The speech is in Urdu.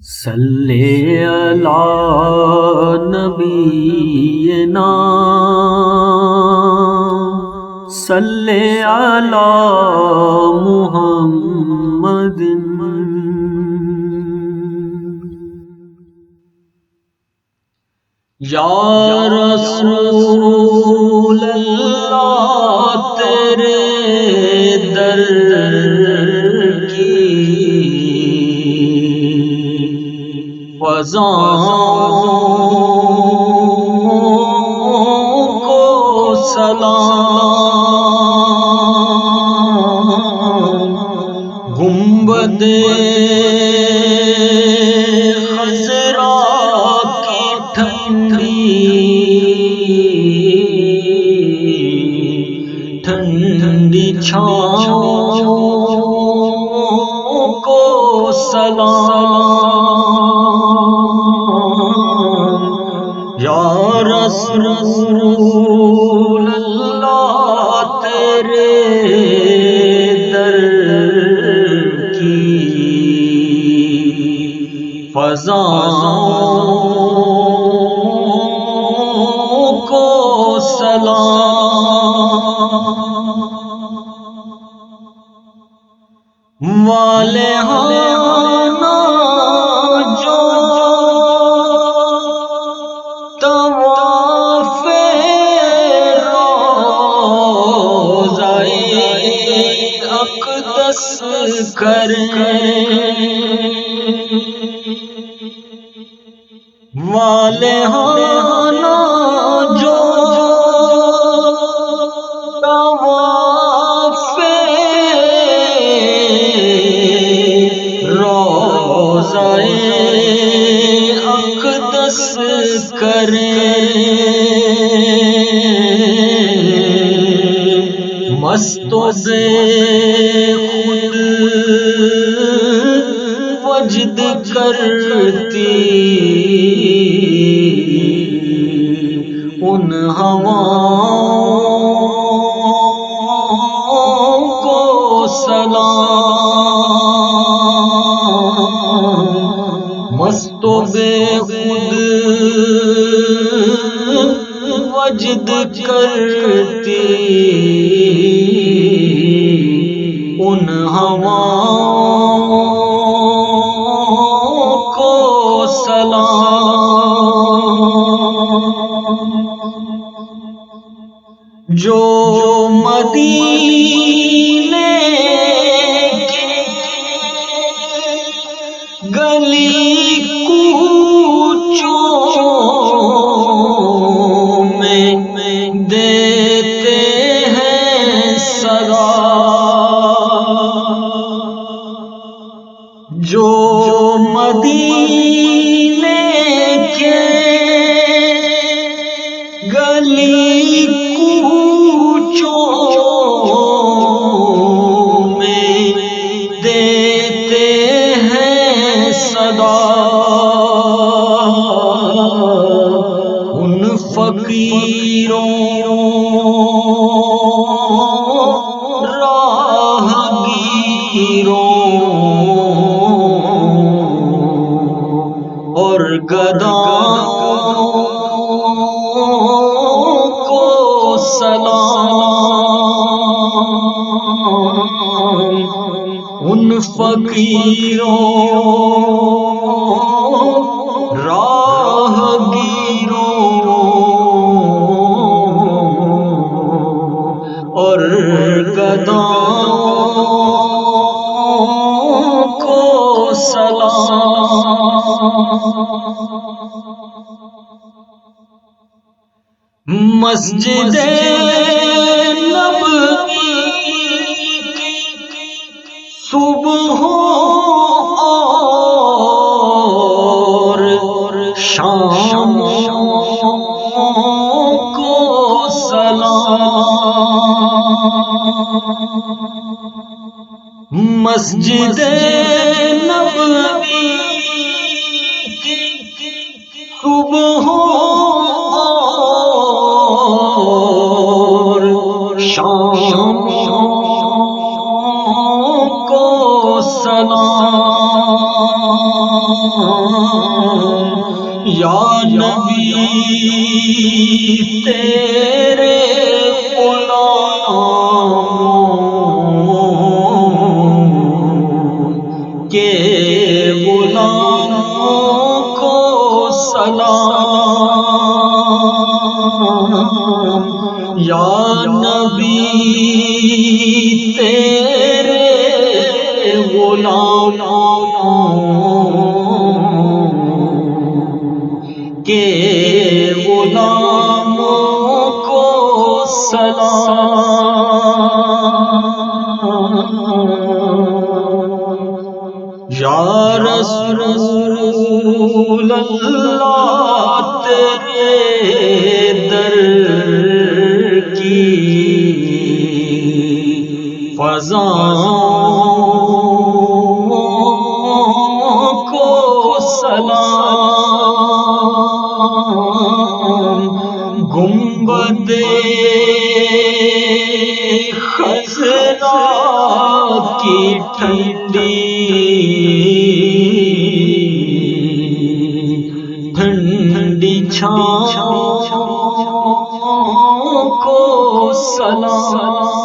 صلی علی نبینا صلی علی محمد یا رسول اللہ تیرے در کی فضاؤں کو سلام، گنبد خضرا کی ٹھنڈی چھاؤں کو سلام، یا رسول اللہ تیرے در کی فضاؤں کو سلام، والے ہانا جو طواف روضہ اقدس کریں، والے ہانا جو طواف روضہ اقدس کریں، مست و بے خود وجد کرتی ان ہواؤں کو سلام، مست و بے خود وجد کرتی ان ہواؤں کو سلام، جو مدینے کے گلی کوچوں میں دیتے ہیں صدا، جو مدینے کے گلی کوچوں میں دیتے ہیں صدا، ان فقیروں راہگیروں اور گداؤں کو سلام، ان فقیروں راہگیروں اور گداؤں کو سلام، مسجد نبوی کی صبح اور شام کو سلام، مسجد نبوی کی صبح اور شام کو سلام، یا نبی تیرے غلاموں کے غلاموں کو سلام، یا نبی تیرے غلاموں کے غلاموں کو سلام، یا رسول اللہ تیرے در کی فضاؤں کو سلام، گنبد خضرا کی ٹھنڈی ٹھنڈی چھاؤں کو سلام،